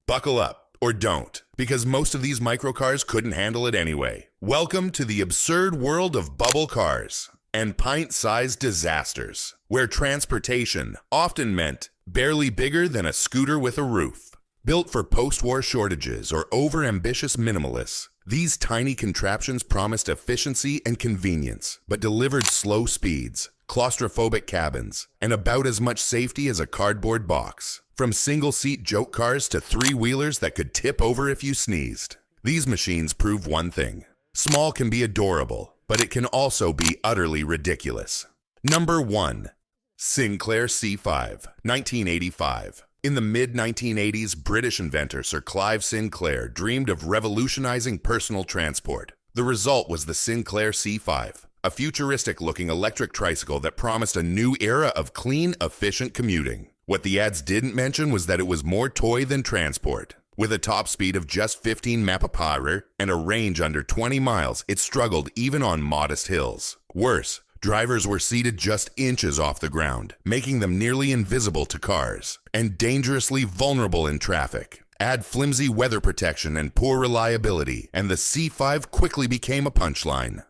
Buckle up, or don't, because most of these microcars couldn't handle it anyway. Welcome to the absurd world of bubble cars and pint-sized disasters, where transportation often meant barely bigger than a scooter with a roof. Built for post-war shortages or over-ambitious minimalists, these tiny contraptions promised efficiency and convenience, but delivered slow speeds, claustrophobic cabins, and about as much safety as a cardboard box. From single-seat joke cars to three-wheelers that could tip over if you sneezed. These machines prove one thing. Small can be adorable, but it can also be utterly ridiculous. Number 1. Sinclair C5, 1985. In the mid-1980s, British inventor Sir Clive Sinclair dreamed of revolutionizing personal transport. The result was the Sinclair C5, a futuristic-looking electric tricycle that promised a new era of clean, efficient commuting. What the ads didn't mention was that it was more toy than transport. With a top speed of just 15 mph and a range under 20 miles, it struggled even on modest hills. Worse, drivers were seated just inches off the ground, making them nearly invisible to cars, and dangerously vulnerable in traffic. Add flimsy weather protection and poor reliability, and the C5 quickly became a punchline.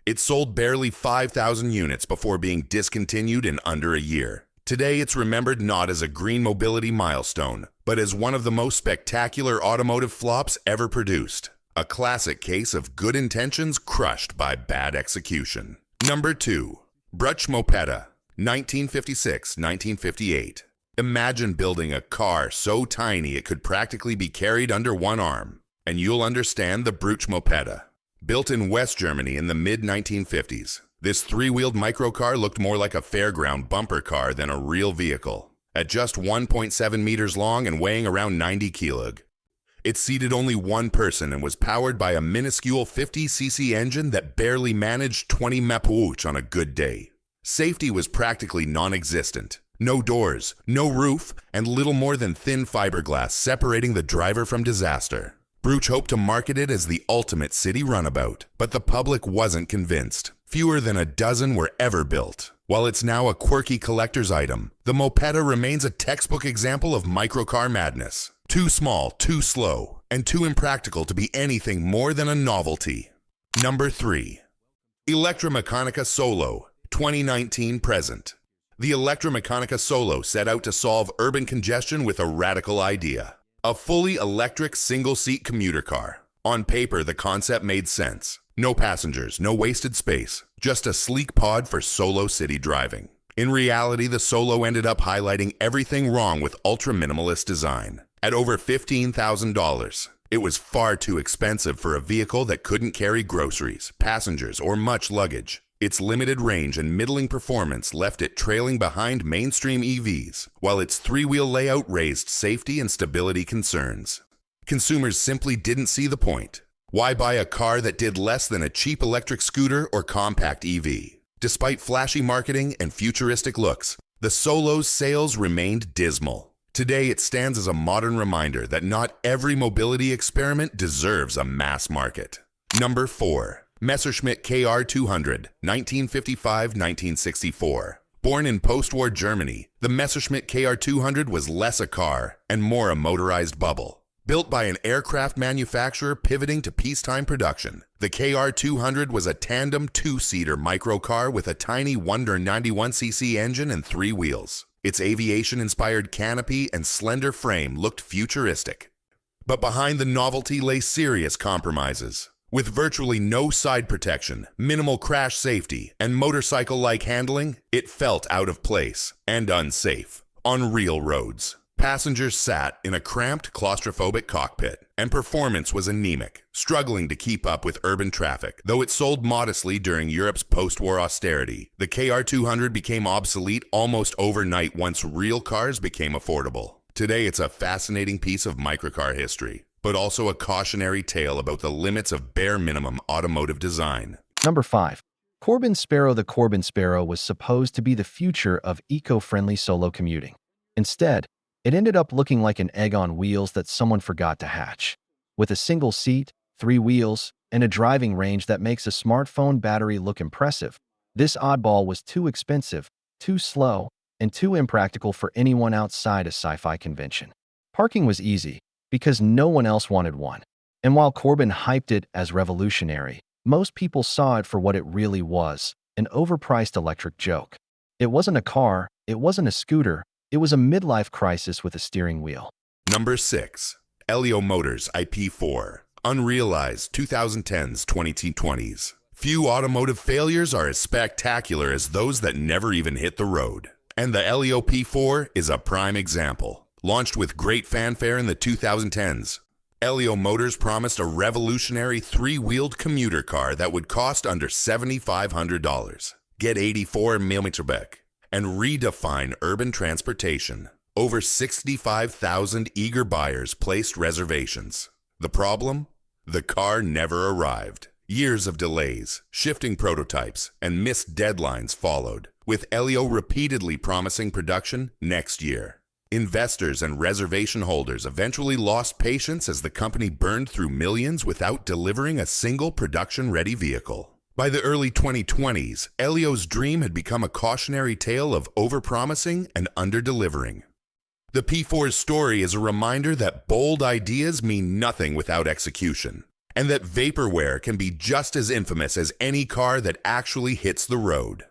It sold barely 5,000 units before being discontinued in under a year. Today, it's remembered not as a green mobility milestone, but as one of the most spectacular automotive flops ever produced. A classic case of good intentions crushed by bad execution. Number 2. Bruch Mopeda, 1956-1958. Imagine building a car so tiny it could practically be carried under one arm, and you'll understand the Bruch Mopeda. Built in West Germany in the mid-1950s, this three-wheeled microcar looked more like a fairground bumper car than a real vehicle. At just 1.7 meters long and weighing around 90 kilog. It seated only one person and was powered by a minuscule 50cc engine that barely managed 20 mph on a good day. Safety was practically non-existent. No doors, no roof, and little more than thin fiberglass separating the driver from disaster. Bruch hoped to market it as the ultimate city runabout, but the public wasn't convinced. Fewer than a dozen were ever built. While it's now a quirky collector's item, the Mopeda remains a textbook example of microcar madness. Too small, too slow, and too impractical to be anything more than a novelty. Number 3. Electromechanica Solo, 2019 present. The Electromechanica Solo set out to solve urban congestion with a radical idea. A fully electric single-seat commuter car. On paper, the concept made sense. No passengers, no wasted space, just a sleek pod for solo city driving. In reality, the Solo ended up highlighting everything wrong with ultra-minimalist design. At over $15,000, it was far too expensive for a vehicle that couldn't carry groceries, passengers, or much luggage. Its limited range and middling performance left it trailing behind mainstream EVs, while its three-wheel layout raised safety and stability concerns. Consumers simply didn't see the point. Why buy a car that did less than a cheap electric scooter or compact EV? Despite flashy marketing and futuristic looks, the Solo's sales remained dismal. Today, it stands as a modern reminder that not every mobility experiment deserves a mass market. Number 4. Messerschmitt KR200, 1955-1964. Born in post-war Germany, the Messerschmitt KR200 was less a car and more a motorized bubble. Built by an aircraft manufacturer pivoting to peacetime production, the KR200 was a tandem two-seater microcar with a tiny 191cc engine and three wheels. Its aviation-inspired canopy and slender frame looked futuristic. But behind the novelty lay serious compromises. With virtually no side protection, minimal crash safety, and motorcycle-like handling, it felt out of place and unsafe on real roads. Passengers sat in a cramped, claustrophobic cockpit, and performance was anemic, struggling to keep up with urban traffic. Though it sold modestly during Europe's post-war austerity, the KR200 became obsolete almost overnight once real cars became affordable. Today, it's a fascinating piece of microcar history, but also a cautionary tale about the limits of bare minimum automotive design. Number 5. Corbin Sparrow. The Corbin Sparrow was supposed to be the future of eco-friendly solo commuting. Instead, it ended up looking like an egg on wheels that someone forgot to hatch. With a single seat, 3 wheels, and a driving range that makes a smartphone battery look impressive, this oddball was too expensive, too slow, and too impractical for anyone outside a sci-fi convention. Parking was easy. because no one else wanted one. And while Corbin hyped it as revolutionary, most people saw it for what it really was, an overpriced electric joke. It wasn't a car, it wasn't a scooter, it was a midlife crisis with a steering wheel. Number 6. Elio Motors IP4. Unrealized 2010s 2020s. Few automotive failures are as spectacular as those that never even hit the road. And the Elio P4 is a prime example. Launched with great fanfare in the 2010s, Elio Motors promised a revolutionary three-wheeled commuter car that would cost under $7,500, get 84 mm, and redefine urban transportation. Over 65,000 eager buyers placed reservations. The problem? The car never arrived. Years of delays, shifting prototypes, and missed deadlines followed, with Elio repeatedly promising production next year. Investors and reservation holders eventually lost patience as the company burned through millions without delivering a single production-ready vehicle. By the early 2020s, Elio's dream had become a cautionary tale of overpromising and under-delivering. The P4's story is a reminder that bold ideas mean nothing without execution, and that vaporware can be just as infamous as any car that actually hits the road.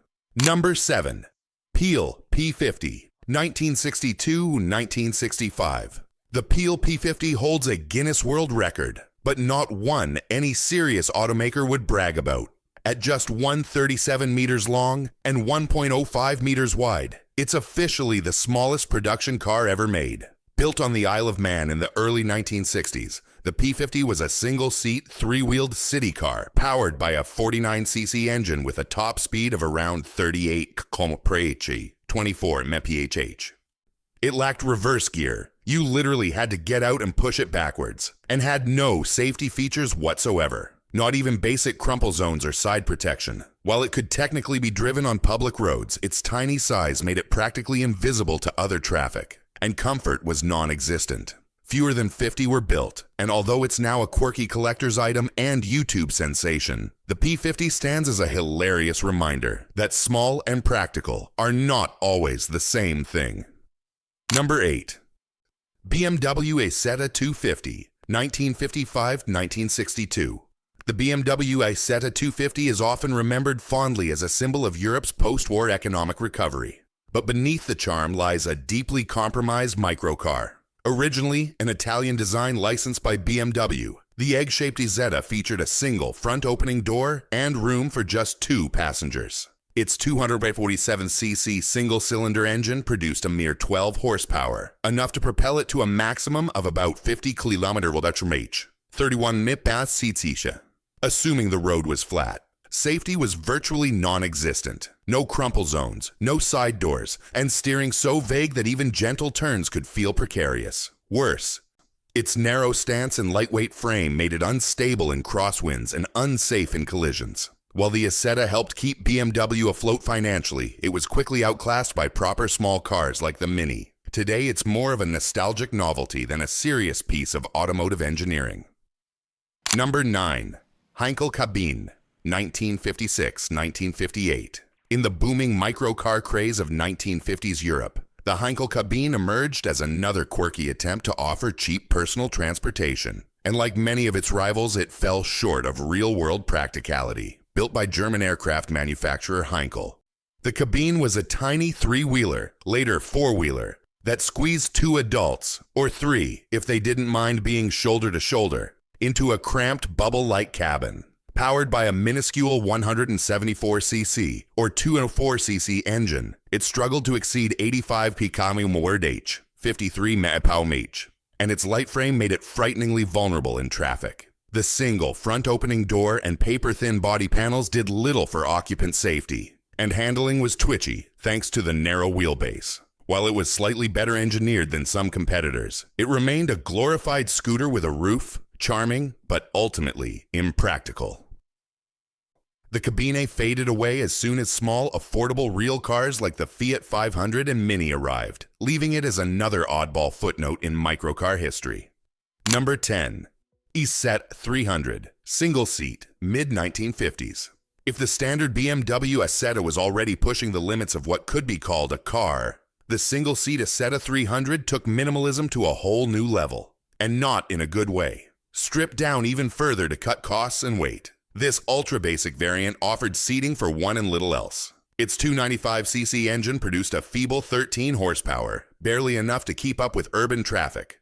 Number 7. Peel P50, 1962-1965. The Peel P50 holds a Guinness World Record, but not one any serious automaker would brag about. At just 137 meters long and 1.05 meters wide, it's officially the smallest production car ever made. Built on the Isle of Man in the early 1960s, the P50 was a single-seat, three-wheeled city car powered by a 49cc engine with a top speed of around 38 km/h, 24 mph. It lacked reverse gear. You literally had to get out and push it backwards, and had no safety features whatsoever. Not even basic crumple zones or side protection. While it could technically be driven on public roads, its tiny size made it practically invisible to other traffic, and comfort was non-existent. Fewer than 50 were built, and although it's now a quirky collector's item and YouTube sensation, the P50 stands as a hilarious reminder that small and practical are not always the same thing. Number 8. BMW Isetta 250, 1955-1962. The BMW Isetta 250 is often remembered fondly as a symbol of Europe's post-war economic recovery. But beneath the charm lies a deeply compromised microcar. Originally an Italian design licensed by BMW, the egg-shaped Isetta featured a single front-opening door and room for just 2 passengers. Its 247cc single-cylinder engine produced a mere 12 horsepower, enough to propel it to a maximum of about 50 km/h, 31 mph. Assuming the road was flat, safety was virtually non-existent. No crumple zones, no side doors, and steering so vague that even gentle turns could feel precarious. Worse, its narrow stance and lightweight frame made it unstable in crosswinds and unsafe in collisions. While the Isetta helped keep BMW afloat financially, it was quickly outclassed by proper small cars like the Mini. Today, it's more of a nostalgic novelty than a serious piece of automotive engineering. Number 9. Heinkel Cabine, 1956-1958. In the booming microcar craze of 1950s Europe, the Heinkel Cabine emerged as another quirky attempt to offer cheap personal transportation. And like many of its rivals, it fell short of real-world practicality. Built by German aircraft manufacturer Heinkel, the Cabine was a tiny three-wheeler, later four-wheeler, that squeezed 2 adults, or 3 if they didn't mind being shoulder-to-shoulder, into a cramped bubble-like cabin. Powered by a minuscule 174cc or 204cc engine, it struggled to exceed 85 km/h, 53 mph, and its light frame made it frighteningly vulnerable in traffic. The single front-opening door and paper-thin body panels did little for occupant safety, and handling was twitchy thanks to the narrow wheelbase. While it was slightly better engineered than some competitors, it remained a glorified scooter with a roof, charming, but ultimately impractical. The Cabine faded away as soon as small, affordable real cars like the Fiat 500 and Mini arrived, leaving it as another oddball footnote in microcar history. Number 10. Isetta 300, single-seat, mid-1950s. If the standard BMW Isetta was already pushing the limits of what could be called a car, the single-seat Isetta 300 took minimalism to a whole new level. and not in a good way. Stripped down even further to cut costs and weight, this ultra-basic variant offered seating for one and little else. Its 295cc engine produced a feeble 13 horsepower, barely enough to keep up with urban traffic.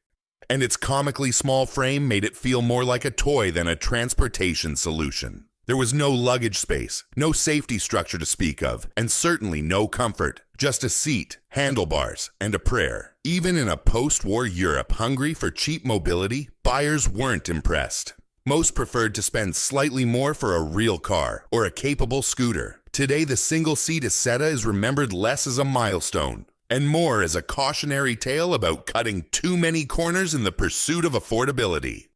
And its comically small frame made it feel more like a toy than a transportation solution. There was no luggage space, no safety structure to speak of, and certainly no comfort. Just a seat, handlebars, and a prayer. Even in a post-war Europe hungry for cheap mobility, buyers weren't impressed. Most preferred to spend slightly more for a real car or a capable scooter. Today, the single-seat Isetta is remembered less as a milestone and more as a cautionary tale about cutting too many corners in the pursuit of affordability.